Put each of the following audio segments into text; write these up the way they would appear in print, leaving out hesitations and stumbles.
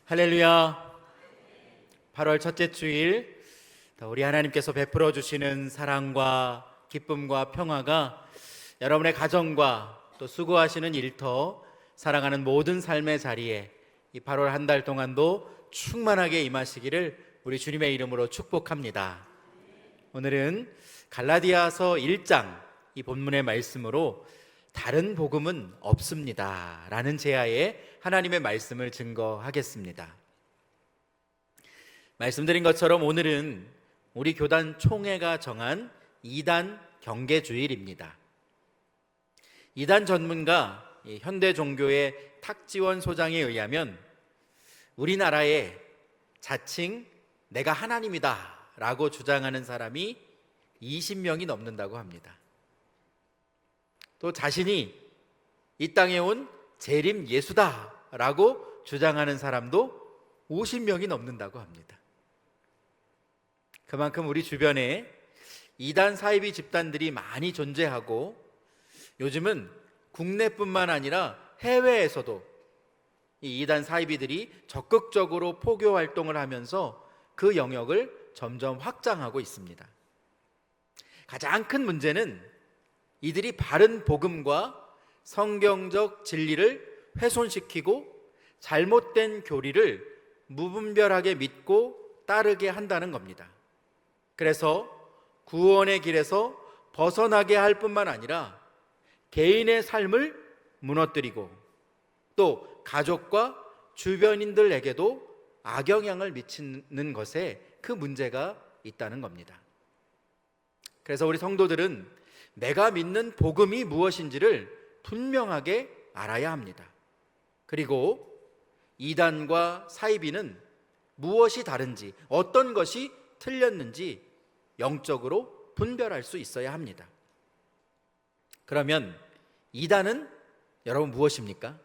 할렐루야. 8월 첫째 주일, 우리 하나님께서 베풀어 주시는 사랑과 기쁨과 평화가 여러분의 가정과 또 수고하시는 일터, 살아가는 모든 삶의 자리에 이 8월 한 달 동안도 충만하게 임하시기를 우리 주님의 이름으로 축복합니다. 오늘은 갈라디아서 1장 이 본문의 말씀으로 다른 복음은 없습니다 라는 제하에 하나님의 말씀을 증거하겠습니다. 말씀드린 것처럼 오늘은 우리 교단 총회가 정한 이단 경계주일입니다. 이단 전문가 현대 종교의 탁지원 소장에 의하면 우리나라에 자칭 내가 하나님이다 라고 주장하는 사람이 20명이 넘는다고 합니다. 또 자신이 이 땅에 온 재림 예수다 라고 주장하는 사람도 50명이 넘는다고 합니다. 그만큼 우리 주변에 이단 사이비 집단들이 많이 존재하고 요즘은 국내뿐만 아니라 해외에서도 이 이단 사이비들이 적극적으로 포교 활동을 하면서 그 영역을 점점 확장하고 있습니다. 가장 큰 문제는 이들이 바른 복음과 성경적 진리를 훼손시키고 잘못된 교리를 무분별하게 믿고 따르게 한다는 겁니다. 그래서 구원의 길에서 벗어나게 할 뿐만 아니라 개인의 삶을 무너뜨리고 또 가족과 주변인들에게도 악영향을 미치는 것에 그 문제가 있다는 겁니다. 그래서 우리 성도들은 내가 믿는 복음이 무엇인지를 분명하게 알아야 합니다. 그리고 이단과 사이비는 무엇이 다른지, 어떤 것이 틀렸는지 영적으로 분별할 수 있어야 합니다. 그러면 이단은 여러분 무엇입니까?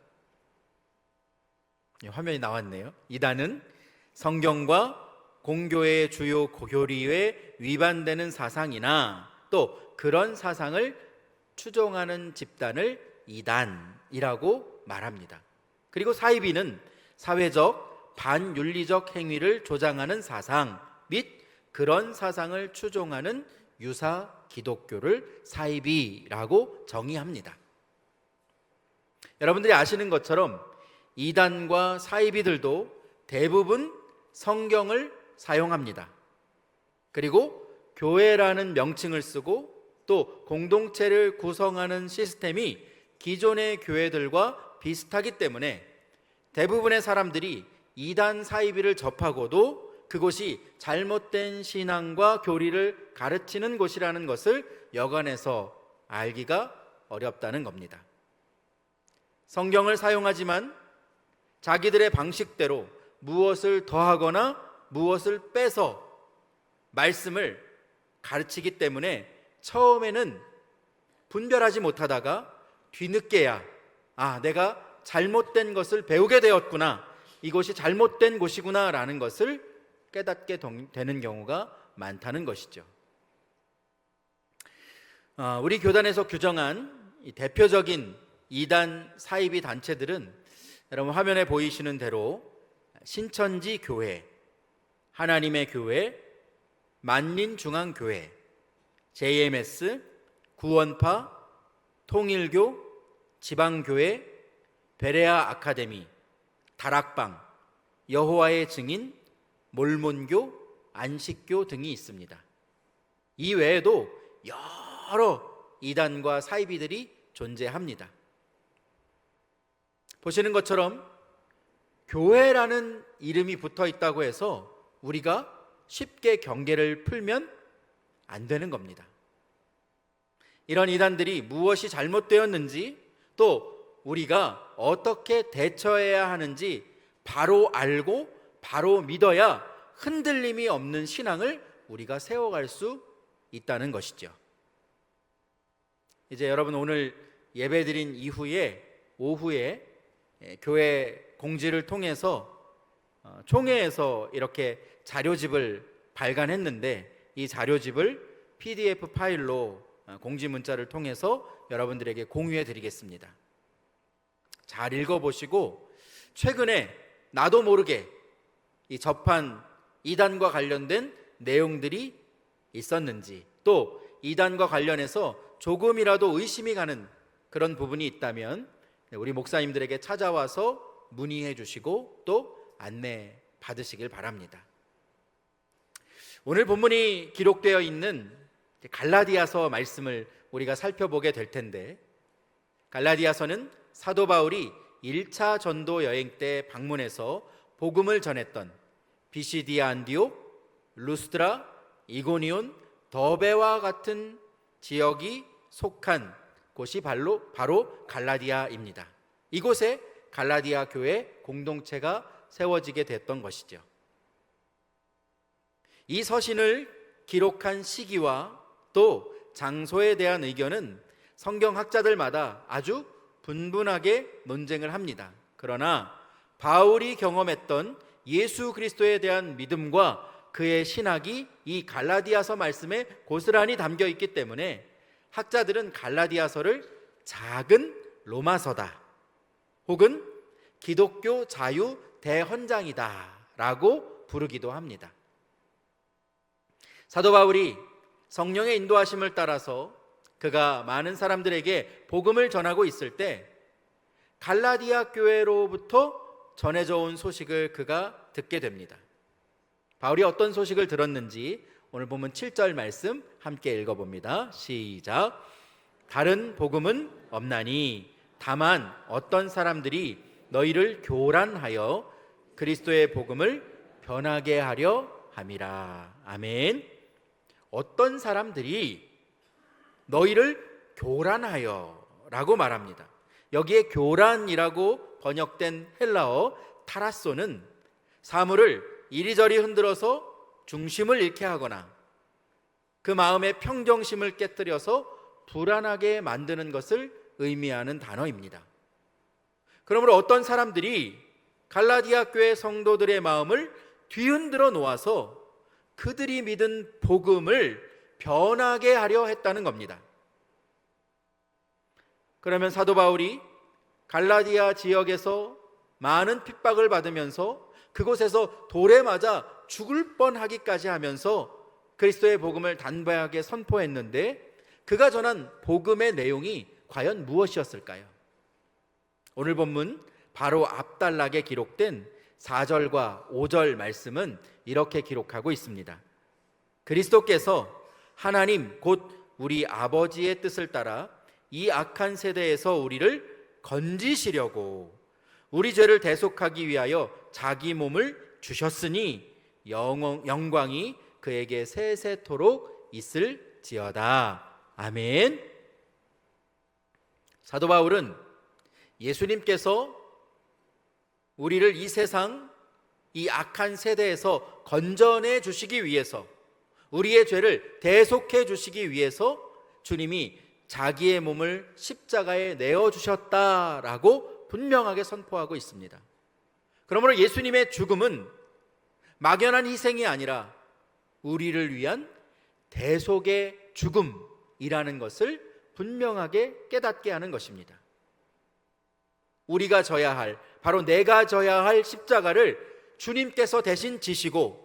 화면이 나왔네요. 이단은 성경과 공교의 주요 교리에 위반되는 사상이나 또 그런 사상을 추종하는 집단을 이단이라고 말합니다. 그리고 사이비는 사회적 반윤리적 행위를 조장하는 사상 및 그런 사상을 추종하는 유사 기독교를 사이비라고 정의합니다. 여러분들이 아시는 것처럼 이단과 사이비들도 대부분 성경을 사용합니다. 그리고 교회라는 명칭을 쓰고 또 공동체를 구성하는 시스템이 기존의 교회들과 비슷하기 때문에 대부분의 사람들이 이단 사이비를 접하고도 그곳이 잘못된 신앙과 교리를 가르치는 곳이라는 것을 여간해서 알기가 어렵다는 겁니다. 성경을 사용하지만 자기들의 방식대로 무엇을 더하거나 무엇을 빼서 말씀을 가르치기 때문에 처음에는 분별하지 못하다가 뒤늦게야 내가 잘못된 것을 배우게 되었구나, 이것이 잘못된 곳이구나 라는 것을 깨닫게 되는 경우가 많다는 것이죠. 우리 교단에서 규정한 이 대표적인 이단 사이비 단체들은 여러분 화면에 보이시는 대로 신천지 교회, 하나님의 교회, 만린중앙교회, JMS, 구원파, 통일교, 지방교회, 베레아 아카데미, 다락방, 여호와의 증인, 몰몬교, 안식교 등이 있습니다. 이 외에도 여러 이단과 사이비들이 존재합니다. 보시는 것처럼 교회라는 이름이 붙어 있다고 해서 우리가 쉽게 경계를 풀면 안 되는 겁니다. 이런 이단들이 무엇이 잘못되었는지 또 우리가 어떻게 대처해야 하는지 바로 알고 바로 믿어야 흔들림이 없는 신앙을 우리가 세워갈 수 있다는 것이죠. 이제 여러분 오늘 예배드린 이후에 오후에 교회 공지를 통해서 총회에서 이렇게 자료집을 발간했는데 이 자료집을 PDF 파일로 공지 문자를 통해서 여러분들에게 공유해 드리겠습니다. 잘 읽어보시고 최근에 나도 모르게 이 접한 이단과 관련된 내용들이 있었는지, 또 이단과 관련해서 조금이라도 의심이 가는 그런 부분이 있다면 우리 목사님들에게 찾아와서 문의해 주시고 또 안내 받으시길 바랍니다. 오늘 본문이 기록되어 있는 갈라디아서 말씀을 우리가 살펴보게 될 텐데, 갈라디아서는 사도 바울이 1차 전도 여행 때 방문해서 복음을 전했던 비시디아 안디옥, 루스드라, 이고니온, 더베와 같은 지역이 속한 곳이 바로 갈라디아입니다. 이곳에 갈라디아 교회 공동체가 세워지게 됐던 것이죠. 이 서신을 기록한 시기와 또 장소에 대한 의견은 성경학자들마다 아주 분분하게 논쟁을 합니다. 그러나 바울이 경험했던 예수 그리스도에 대한 믿음과 그의 신학이 이 갈라디아서 말씀에 고스란히 담겨 있기 때문에 학자들은 갈라디아서를 작은 로마서다, 혹은 기독교 자유 대헌장이다 라고 부르기도 합니다. 사도 바울이 성령의 인도하심을 따라서 그가 많은 사람들에게 복음을 전하고 있을 때 갈라디아 교회로부터 전해져 온 소식을 그가 듣게 됩니다. 바울이 어떤 소식을 들었는지 오늘 보면 7절 말씀 함께 읽어봅니다. 시작. 다른 복음은 없나니 다만 어떤 사람들이 너희를 교란하여 그리스도의 복음을 변하게 하려 함이라. 아멘. 어떤 사람들이 너희를 교란하여 라고 말합니다. 여기에 교란이라고 번역된 헬라어 타라소는 사물을 이리저리 흔들어서 중심을 잃게 하거나 그 마음의 평정심을 깨뜨려서 불안하게 만드는 것을 의미하는 단어입니다. 그러므로 어떤 사람들이 갈라디아 교회 성도들의 마음을 뒤흔들어 놓아서 그들이 믿은 복음을 변하게 하려 했다는 겁니다. 그러면 사도 바울이 갈라디아 지역에서 많은 핍박을 받으면서 그곳에서 돌에 맞아 죽을 뻔하기까지 하면서 그리스도의 복음을 단호하게 선포했는데 그가 전한 복음의 내용이 과연 무엇이었을까요? 오늘 본문 바로 앞단락에 기록된 4절과 5절 말씀은 이렇게 기록하고 있습니다. 그리스도께서 하나님 곧 우리 아버지의 뜻을 따라 이 악한 세대에서 우리를 건지시려고 우리 죄를 대속하기 위하여 자기 몸을 주셨으니 영광이 그에게 세세토록 있을지어다. 아멘. 사도 바울은 예수님께서 우리를 이 세상 이 악한 세대에서 건져내 주시기 위해서, 우리의 죄를 대속해 주시기 위해서 주님이 자기의 몸을 십자가에 내어주셨다라고 분명하게 선포하고 있습니다. 그러므로 예수님의 죽음은 막연한 희생이 아니라 우리를 위한 대속의 죽음이라는 것을 분명하게 깨닫게 하는 것입니다. 우리가 져야 할, 바로 내가 져야 할 십자가를 주님께서 대신 지시고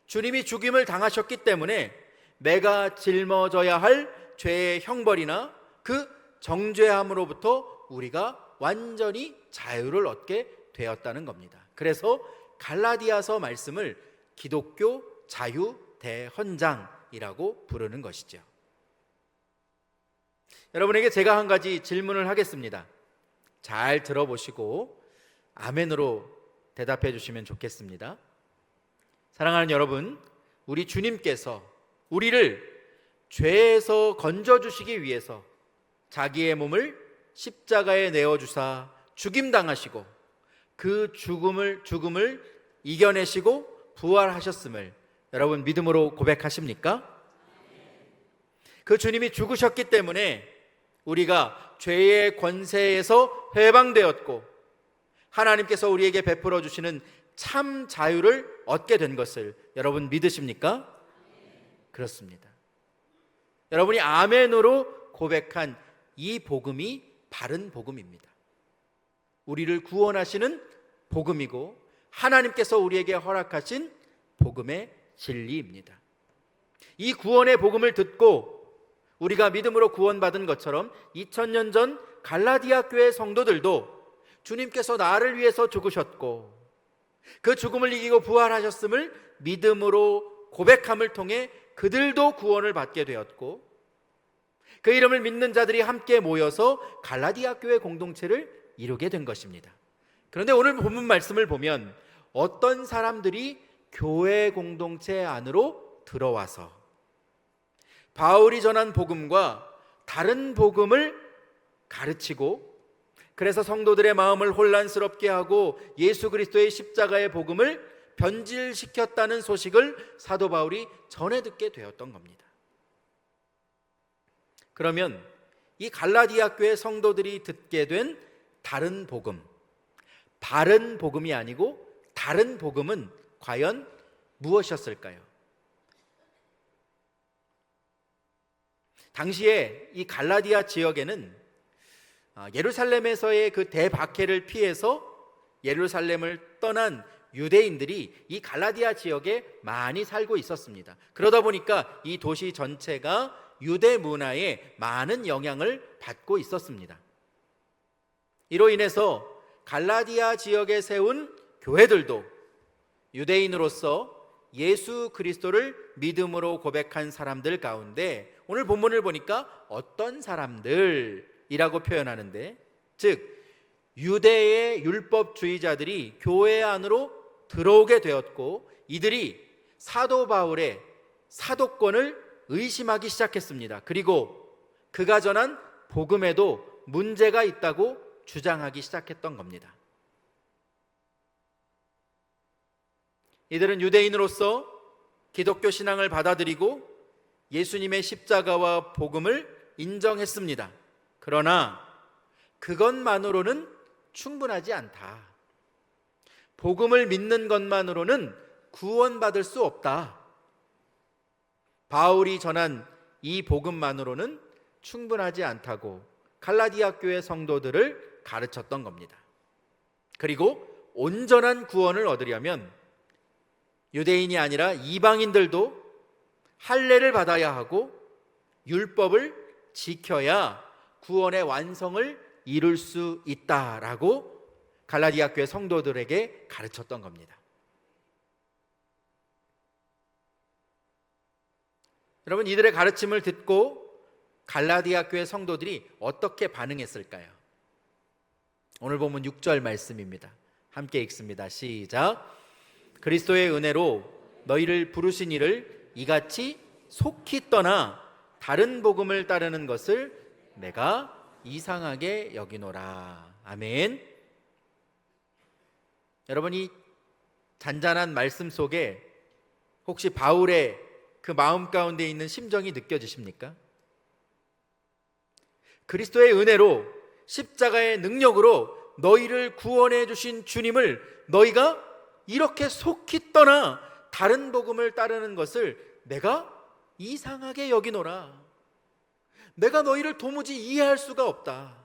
주님이 죽임을 당하셨기 때문에 내가 짊어져야 할 죄의 형벌이나 그 정죄함으로부터 우리가 완전히 자유를 얻게 되었다는 겁니다. 그래서 갈라디아서 말씀을 기독교 자유 대헌장이라고 부르는 것이죠. 여러분에게 제가 한 가지 질문을 하겠습니다. 잘 들어보시고 아멘으로 대답해 주시면 좋겠습니다. 사랑하는 여러분, 우리 주님께서 우리를 죄에서 건져주시기 위해서 자기의 몸을 십자가에 내어주사 죽임당하시고 그 죽음을 이겨내시고 부활하셨음을 여러분 믿음으로 고백하십니까? 그 주님이 죽으셨기 때문에 우리가 죄의 권세에서 해방되었고 하나님께서 우리에게 베풀어 주시는 참 자유를 얻게 된 것을 여러분 믿으십니까? 그렇습니다. 여러분이 아멘으로 고백한 이 복음이 바른 복음입니다. 우리를 구원하시는 복음이고 하나님께서 우리에게 허락하신 복음의 진리입니다. 이 구원의 복음을 듣고 우리가 믿음으로 구원받은 것처럼 2000년 전 갈라디아 교회 성도들도 주님께서 나를 위해서 죽으셨고 그 죽음을 이기고 부활하셨음을 믿음으로 고백함을 통해 그들도 구원을 받게 되었고, 그 이름을 믿는 자들이 함께 모여서 갈라디아 교회 공동체를 이루게 된 것입니다. 그런데 오늘 본문 말씀을 보면 어떤 사람들이 교회 공동체 안으로 들어와서 바울이 전한 복음과 다른 복음을 가르치고, 그래서 성도들의 마음을 혼란스럽게 하고 예수 그리스도의 십자가의 복음을 변질시켰다는 소식을 사도 바울이 전해 듣게 되었던 겁니다. 그러면 이 갈라디아 교회 성도들이 듣게 된 다른 복음, 바른 복음이 아니고 다른 복음은 과연 무엇이었을까요? 당시에 이 갈라디아 지역에는 예루살렘에서의 그 대박해를 피해서 예루살렘을 떠난 유대인들이 이 갈라디아 지역에 많이 살고 있었습니다. 그러다 보니까 이 도시 전체가 유대 문화에 많은 영향을 받고 있었습니다. 이로 인해서 갈라디아 지역에 세운 교회들도 유대인으로서 예수 그리스도를 믿음으로 고백한 사람들 가운데 오늘 본문을 보니까 어떤 사람들이라고 표현하는데, 즉 유대의 율법주의자들이 교회 안으로 들어오게 되었고 이들이 사도 바울의 사도권을 의심하기 시작했습니다. 그리고 그가 전한 복음에도 문제가 있다고 주장하기 시작했던 겁니다. 이들은 유대인으로서 기독교 신앙을 받아들이고 예수님의 십자가와 복음을 인정했습니다. 그러나 그것만으로는 충분하지 않다. 복음을 믿는 것만으로는 구원받을 수 없다. 바울이 전한 이 복음만으로는 충분하지 않다고 갈라디아 교회 성도들을 가르쳤던 겁니다. 그리고 온전한 구원을 얻으려면 유대인이 아니라 이방인들도 할례를 받아야 하고 율법을 지켜야 구원의 완성을 이룰 수 있다라고 갈라디아 교회 성도들에게 가르쳤던 겁니다. 여러분, 이들의 가르침을 듣고 갈라디아 교회 성도들이 어떻게 반응했을까요? 오늘 본문 6절 말씀입니다. 함께 읽습니다. 시작. 그리스도의 은혜로 너희를 부르신 이를 이같이 속히 떠나 다른 복음을 따르는 것을 내가 이상하게 여기노라. 아멘. 여러분, 이 잔잔한 말씀 속에 혹시 바울의 그 마음 가운데 있는 심정이 느껴지십니까? 그리스도의 은혜로 십자가의 능력으로 너희를 구원해 주신 주님을 너희가 이렇게 속히 떠나 다른 복음을 따르는 것을 내가 이상하게 여기노라. 내가 너희를 도무지 이해할 수가 없다.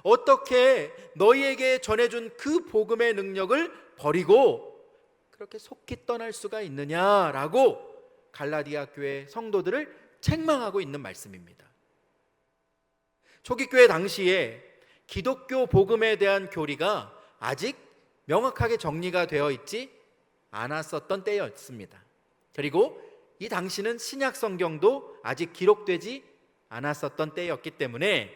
어떻게 너희에게 전해준 그 복음의 능력을 버리고 그렇게 속히 떠날 수가 있느냐라고 갈라디아 교회 성도들을 책망하고 있는 말씀입니다. 초기 교회 당시에 기독교 복음에 대한 교리가 아직 명확하게 정리가 되어 있지 않았었던 때였습니다. 그리고 이 당시는 신약 성경도 아직 기록되지 않았었던 때였기 때문에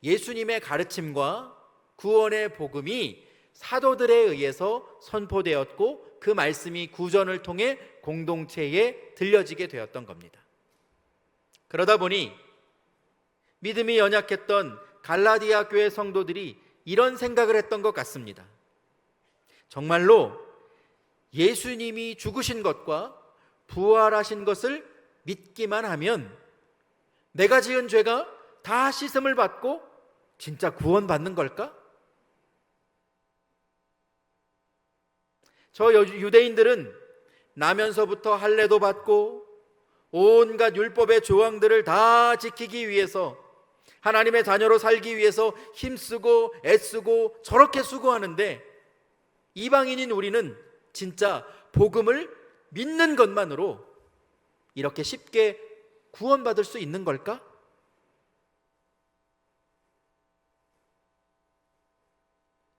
예수님의 가르침과 구원의 복음이 사도들에 의해서 선포되었고 그 말씀이 구전을 통해 공동체에 들려지게 되었던 겁니다. 그러다 보니 믿음이 연약했던 갈라디아 교회 성도들이 이런 생각을 했던 것 같습니다. 정말로 예수님이 죽으신 것과 부활하신 것을 믿기만 하면 내가 지은 죄가 다 씻음을 받고 진짜 구원받는 걸까? 저 유대인들은 나면서부터 할례도 받고 온갖 율법의 조항들을 다 지키기 위해서 하나님의 자녀로 살기 위해서 힘쓰고 애쓰고 저렇게 수고하는데 이방인인 우리는 진짜 복음을 믿는 것만으로 이렇게 쉽게 구원받을 수 있는 걸까?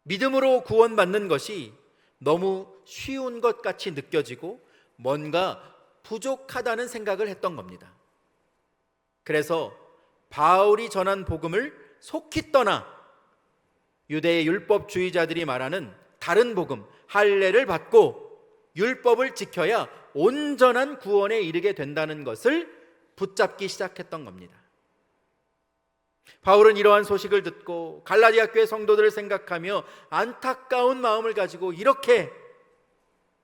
믿음으로 구원받는 것이 너무 쉬운 것 같이 느껴지고 뭔가 부족하다는 생각을 했던 겁니다. 그래서 바울이 전한 복음을 속히 떠나 유대의 율법주의자들이 말하는 다른 복음, 할례를 받고 율법을 지켜야 온전한 구원에 이르게 된다는 것을 붙잡기 시작했던 겁니다. 바울은 이러한 소식을 듣고 갈라디아 교회 성도들을 생각하며 안타까운 마음을 가지고 이렇게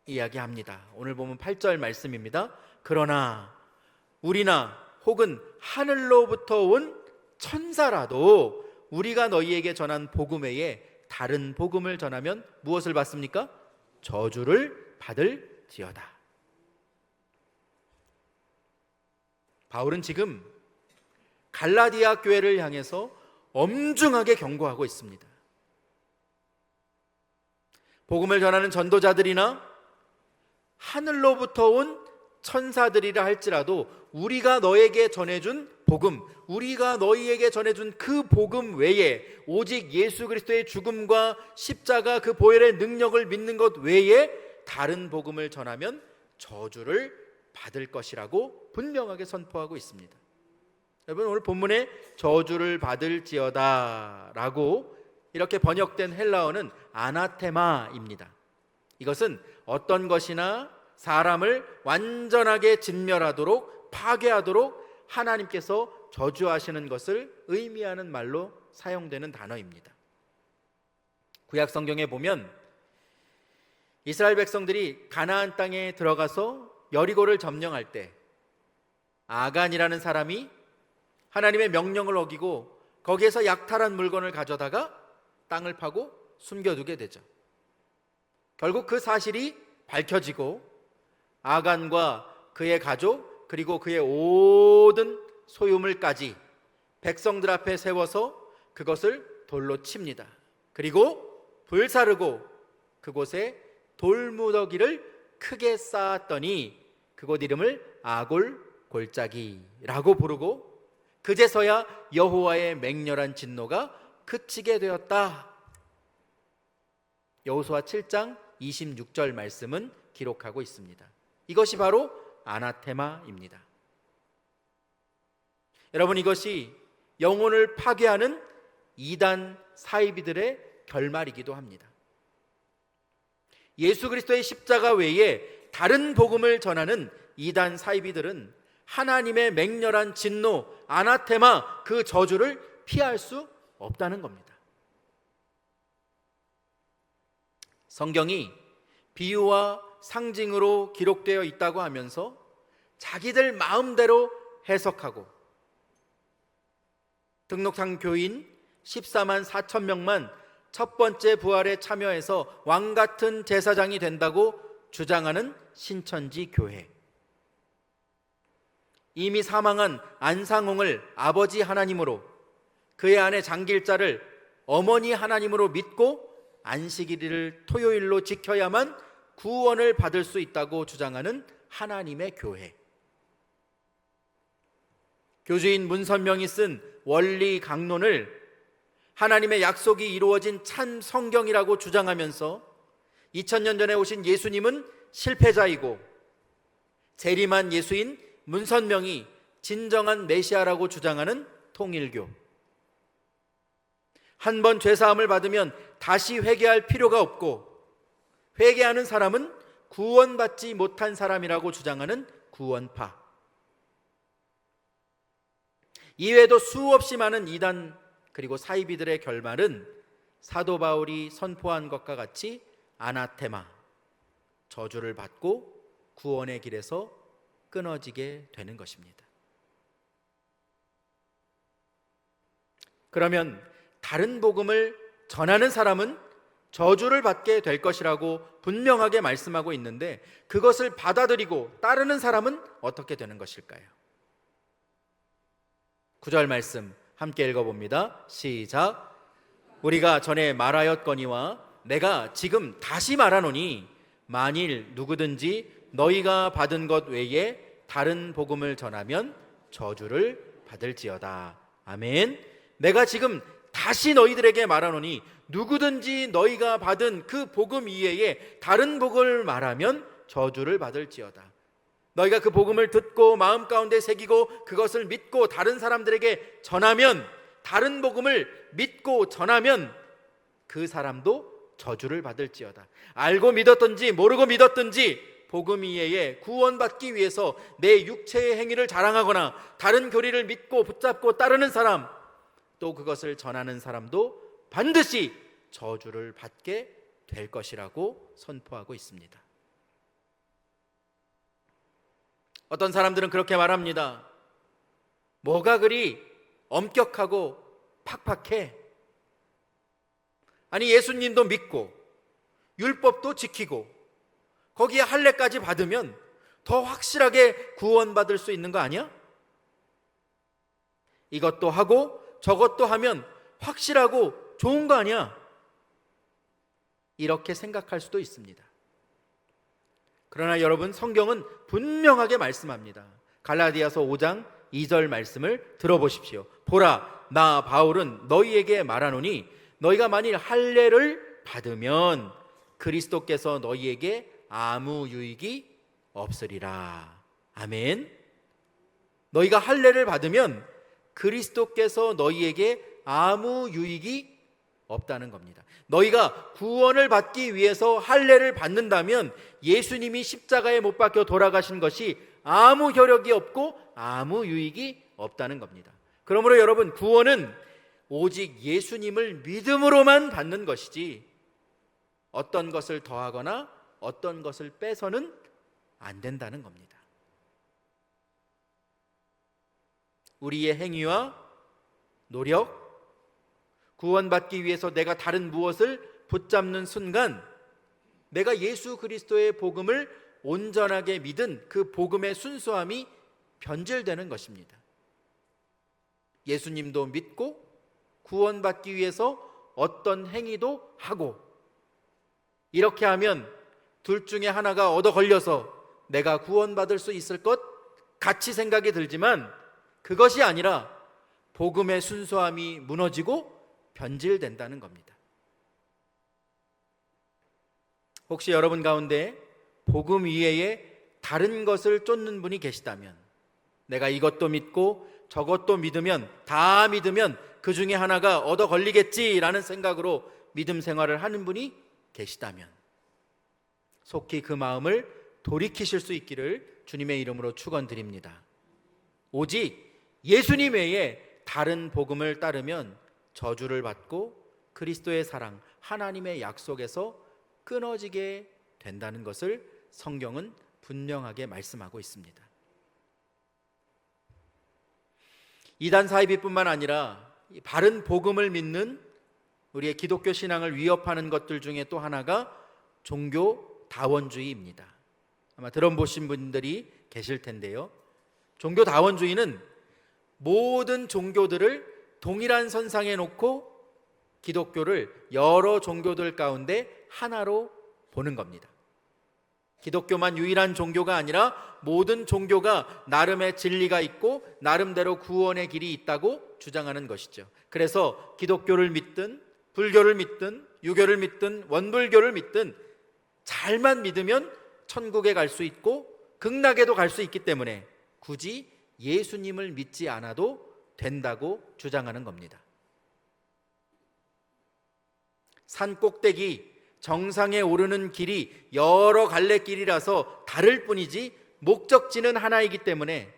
이야기합니다. 오늘 보면 8절 말씀입니다. 그러나 우리나 혹은 하늘로부터 온 천사라도 우리가 너희에게 전한 복음 외에 다른 복음을 전하면 무엇을 받습니까? 저주를 받을지어다. 바울은 지금 갈라디아 교회를 향해서 엄중하게 경고하고 있습니다. 복음을 전하는 전도자들이나 하늘로부터 온 천사들이라 할지라도 우리가 너에게 전해준 복음, 우리가 너희에게 전해준 그 복음 외에 오직 예수 그리스도의 죽음과 십자가 그 보혈의 능력을 믿는 것 외에 다른 복음을 전하면 저주를 받을 것이라고 분명하게 선포하고 있습니다. 여러분, 오늘 본문에 저주를 받을지어다 라고 이렇게 번역된 헬라어는 아나테마입니다. 이것은 어떤 것이나 사람을 완전하게 진멸하도록 파괴하도록 하나님께서 저주하시는 것을 의미하는 말로 사용되는 단어입니다. 구약 성경에 보면 이스라엘 백성들이 가나안 땅에 들어가서 여리고를 점령할 때 아간이라는 사람이 하나님의 명령을 어기고 거기에서 약탈한 물건을 가져다가 땅을 파고 숨겨두게 되죠. 결국 그 사실이 밝혀지고 아간과 그의 가족 그리고 그의 모든 소유물까지 백성들 앞에 세워서 그것을 돌로 칩니다. 그리고 불사르고 그곳에 돌무더기를 크게 쌓았더니 그곳 이름을 아골 골짜기라고 부르고 그제서야 여호와의 맹렬한 진노가 그치게 되었다. 여호수아 7장 26절 말씀은 기록하고 있습니다. 이것이 바로 아나테마입니다. 여러분, 이것이 영혼을 파괴하는 이단 사이비들의 결말이기도 합니다. 예수 그리스도의 십자가 외에 다른 복음을 전하는 이단 사이비들은 하나님의 맹렬한 진노, 아나테마, 그 저주를 피할 수 없다는 겁니다. 성경이 비유와 상징으로 기록되어 있다고 하면서 자기들 마음대로 해석하고 등록한 교인 14만 4천 명만 첫 번째 부활에 참여해서 왕같은 제사장이 된다고 주장하는 신천지 교회, 이미 사망한 안상홍을 아버지 하나님으로 그의 아내 장길자를 어머니 하나님으로 믿고 안식일을 토요일로 지켜야만 구원을 받을 수 있다고 주장하는 하나님의 교회, 교주인 문선명이 쓴 원리 강론을 하나님의 약속이 이루어진 참 성경이라고 주장하면서 2000년 전에 오신 예수님은 실패자이고 재림한 예수인 문선명이 진정한 메시아라고 주장하는 통일교, 한 번 죄사함을 받으면 다시 회개할 필요가 없고 회개하는 사람은 구원받지 못한 사람이라고 주장하는 구원파, 이외에도 수없이 많은 이단 그리고 사이비들의 결말은 사도 바울이 선포한 것과 같이 아나테마, 저주를 받고 구원의 길에서 끊어지게 되는 것입니다. 그러면 다른 복음을 전하는 사람은 저주를 받게 될 것이라고 분명하게 말씀하고 있는데 그것을 받아들이고 따르는 사람은 어떻게 되는 것일까요? 9절 말씀 함께 읽어봅니다. 시작. 우리가 전에 말하였거니와 내가 지금 다시 말하노니 만일 누구든지 너희가 받은 것 외에 다른 복음을 전하면 저주를 받을지어다. 아멘. 내가 지금 다시 너희들에게 말하노니 누구든지 너희가 받은 그 복음 이외에 다른 복음을 말하면 저주를 받을지어다. 너희가 그 복음을 듣고 마음 가운데 새기고 그것을 믿고 다른 사람들에게 전하면, 다른 복음을 믿고 전하면 그 사람도 저주를 받을지어다. 알고 믿었든지 모르고 믿었든지 복음 이외에 구원받기 위해서 내 육체의 행위를 자랑하거나 다른 교리를 믿고 붙잡고 따르는 사람, 또 그것을 전하는 사람도 반드시 저주를 받게 될 것이라고 선포하고 있습니다. 어떤 사람들은 그렇게 말합니다. 뭐가 그리 엄격하고 팍팍해? 아니, 예수님도 믿고 율법도 지키고 거기에 할례까지 받으면 더 확실하게 구원받을 수 있는 거 아니야? 이것도 하고 저것도 하면 확실하고 좋은 거 아니야? 이렇게 생각할 수도 있습니다. 그러나 여러분, 성경은 분명하게 말씀합니다. 갈라디아서 5장 2절 말씀을 들어보십시오. 보라, 나 바울은 너희에게 말하노니 너희가 만일 할례를 받으면 그리스도께서 너희에게 아무 유익이 없으리라. 아멘. 너희가 할례를 받으면 그리스도께서 너희에게 아무 유익이 없다는 겁니다. 너희가 구원을 받기 위해서 할례를 받는다면 예수님이 십자가에 못 박혀 돌아가신 것이 아무 효력이 없고 아무 유익이 없다는 겁니다. 그러므로 여러분, 구원은 오직 예수님을 믿음으로만 받는 것이지 어떤 것을 더하거나 어떤 것을 빼서는 안 된다는 겁니다. 우리의 행위와 노력, 구원받기 위해서 내가 다른 무엇을 붙잡는 순간 내가 예수 그리스도의 복음을 온전하게 믿은 그 복음의 순수함이 변질되는 것입니다. 예수님도 믿고 구원받기 위해서 어떤 행위도 하고, 이렇게 하면 둘 중에 하나가 얻어 걸려서 내가 구원받을 수 있을 것 같이 생각이 들지만 그것이 아니라 복음의 순수함이 무너지고 변질된다는 겁니다. 혹시 여러분 가운데 복음 이외에 다른 것을 쫓는 분이 계시다면, 내가 이것도 믿고 저것도 믿으면, 다 믿으면 그 중에 하나가 얻어 걸리겠지라는 생각으로 믿음 생활을 하는 분이 계시다면 속히 그 마음을 돌이키실 수 있기를 주님의 이름으로 축원드립니다. 오직 예수님 외에 다른 복음을 따르면 저주를 받고 그리스도의 사랑, 하나님의 약속에서 끊어지게 된다는 것을 성경은 분명하게 말씀하고 있습니다. 이단 사이비뿐만 아니라 바른 복음을 믿는 우리의 기독교 신앙을 위협하는 것들 중에 또 하나가 종교 다원주의입니다. 아마 들어보신 분들이 계실 텐데요. 종교 다원주의는 모든 종교들을 동일한 선상에 놓고 기독교를 여러 종교들 가운데 하나로 보는 겁니다. 기독교만 유일한 종교가 아니라 모든 종교가 나름의 진리가 있고 나름대로 구원의 길이 있다고 주장하는 것이죠. 그래서 기독교를 믿든 불교를 믿든 유교를 믿든 원불교를 믿든 잘만 믿으면 천국에 갈 수 있고 극락에도 갈 수 있기 때문에 굳이 예수님을 믿지 않아도 된다고 주장하는 겁니다. 산 꼭대기 정상에 오르는 길이 여러 갈래길이라서 다를 뿐이지 목적지는 하나이기 때문에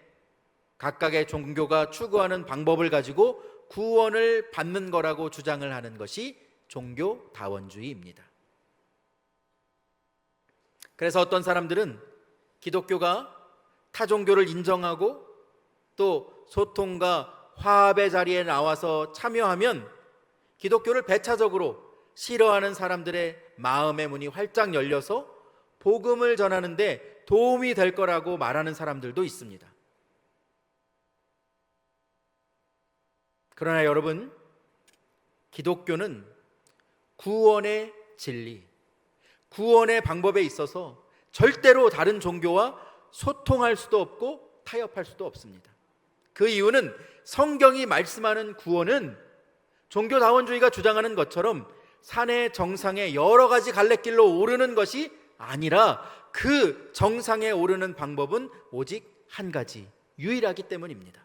각각의 종교가 추구하는 방법을 가지고 구원을 받는 거라고 주장을 하는 것이 종교 다원주의입니다. 그래서 어떤 사람들은 기독교가 타 종교를 인정하고 또 소통과 화합의 자리에 나와서 참여하면 기독교를 배차적으로 싫어하는 사람들의 마음의 문이 활짝 열려서 복음을 전하는데 도움이 될 거라고 말하는 사람들도 있습니다. 그러나 여러분, 기독교는 구원의 진리, 구원의 방법에 있어서 절대로 다른 종교와 소통할 수도 없고 타협할 수도 없습니다. 그 이유는 성경이 말씀하는 구원은 종교다원주의가 주장하는 것처럼 산의 정상에 여러 가지 갈래길로 오르는 것이 아니라 그 정상에 오르는 방법은 오직 한 가지, 유일하기 때문입니다.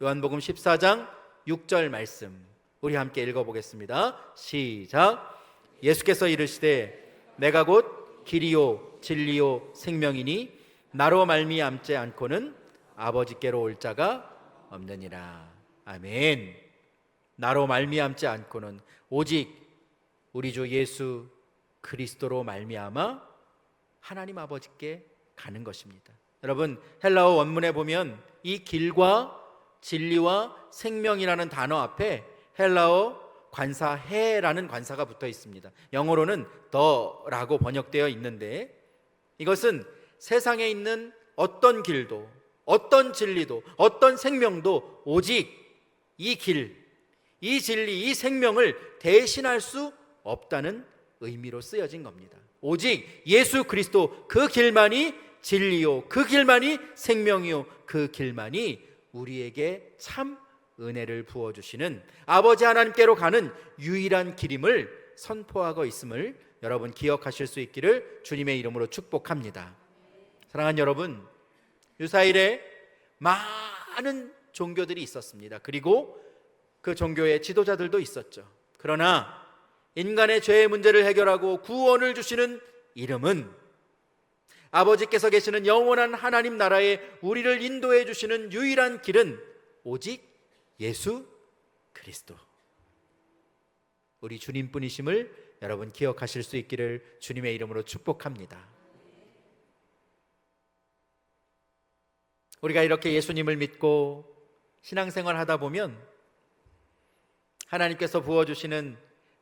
요한복음 14장 6절 말씀 우리 함께 읽어보겠습니다. 시작. 예수께서 이르시되 내가 곧 길이요 진리요 생명이니 나로 말미암지 않고는 아버지께로 올 자가 없느니라. 아멘. 나로 말미암지 않고는 오직 우리 주 예수 그리스도로 말미암아 하나님 아버지께 가는 것입니다. 여러분, 헬라어 원문에 보면 이 길과 진리와 생명이라는 단어 앞에 헬라어 관사 해라는 관사가 붙어 있습니다. 영어로는 the라고 번역되어 있는데 이것은 세상에 있는 어떤 길도, 어떤 진리도, 어떤 생명도 오직 이 길, 이 진리, 이 생명을 대신할 수 없다는 의미로 쓰여진 겁니다. 오직 예수 그리스도 그 길만이 진리요, 그 길만이 생명이요, 그 길만이 우리에게 참 은혜를 부어주시는 아버지 하나님께로 가는 유일한 길임을 선포하고 있음을 여러분 기억하실 수 있기를 주님의 이름으로 축복합니다. 사랑하는 여러분, 유사일에 많은 종교들이 있었습니다. 그리고 그 종교의 지도자들도 있었죠. 그러나 인간의 죄의 문제를 해결하고 구원을 주시는 이름은 아버지께서 계시는 영원한 하나님 나라에 우리를 인도해 주시는 유일한 길은 오직 예수 그리스도, 우리 주님뿐이심을 여러분 기억하실 수 있기를 주님의 이름으로 축복합니다. 우리가 이렇게 예수님을 믿고 신앙생활 하다 보면 하나님께서 부어주시는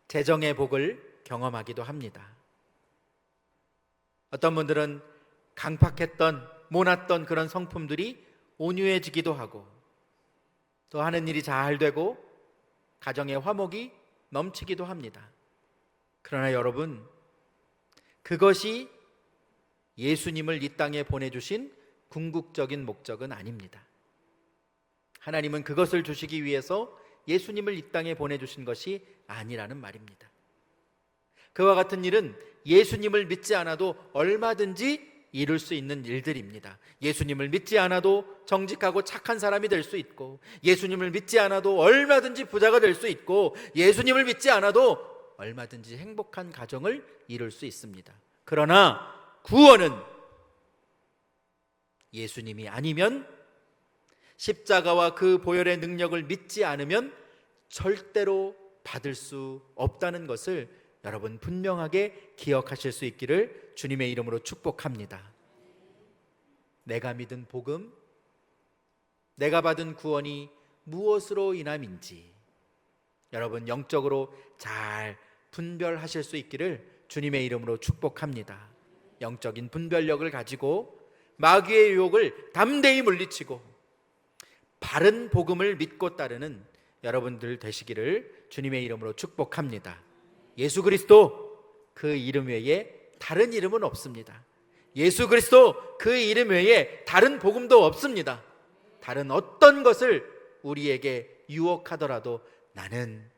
재정의 복을 경험하기도 합니다. 어떤 분들은 강팍했던 모났던 그런 성품들이 온유해지기도 하고 또 하는 일이 잘 되고 가정의 화목이 넘치기도 합니다. 그러나 여러분, 그것이 예수님을 이 땅에 보내주신 궁극적인 목적은 아닙니다. 하나님은 그것을 주시기 위해서 예수님을 이 땅에 보내주신 것이 아니라는 말입니다. 그와 같은 일은 예수님을 믿지 않아도 얼마든지 이룰 수 있는 일들입니다. 예수님을 믿지 않아도 정직하고 착한 사람이 될 수 있고, 예수님을 믿지 않아도 얼마든지 부자가 될 수 있고, 예수님을 믿지 않아도 얼마든지 행복한 가정을 이룰 수 있습니다. 그러나 구원은 예수님이 아니면, 십자가와 그 보혈의 능력을 믿지 않으면 절대로 받을 수 없다는 것을 여러분 분명하게 기억하실 수 있기를 주님의 이름으로 축복합니다. 내가 믿은 복음, 내가 받은 구원이 무엇으로 인함인지 여러분 영적으로 잘 분별하실 수 있기를 주님의 이름으로 축복합니다. 영적인 분별력을 가지고 마귀의 유혹을 담대히 물리치고 바른 복음을 믿고 따르는 여러분들 되시기를 주님의 이름으로 축복합니다. 예수 그리스도 그 이름 외에 다른 이름은 없습니다. 예수 그리스도 그 이름 외에 다른 복음도 없습니다. 다른 어떤 것을 우리에게 유혹하더라도 나는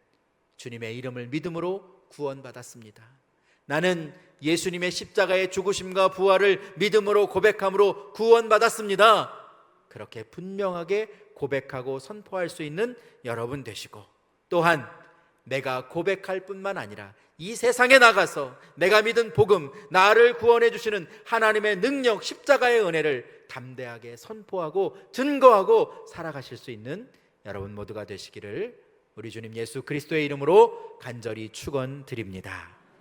주님의 이름을 믿음으로 구원받았습니다. 나는 예수님의 십자가의 죽으심과 부활을 믿음으로 고백함으로 구원받았습니다. 그렇게 분명하게 고백하고 선포할 수 있는 여러분 되시고, 또한 내가 고백할 뿐만 아니라 이 세상에 나가서 내가 믿은 복음, 나를 구원해 주시는 하나님의 능력, 십자가의 은혜를 담대하게 선포하고 증거하고 살아가실 수 있는 여러분 모두가 되시기를 우리 주님 예수 그리스도의 이름으로 간절히 축원드립니다.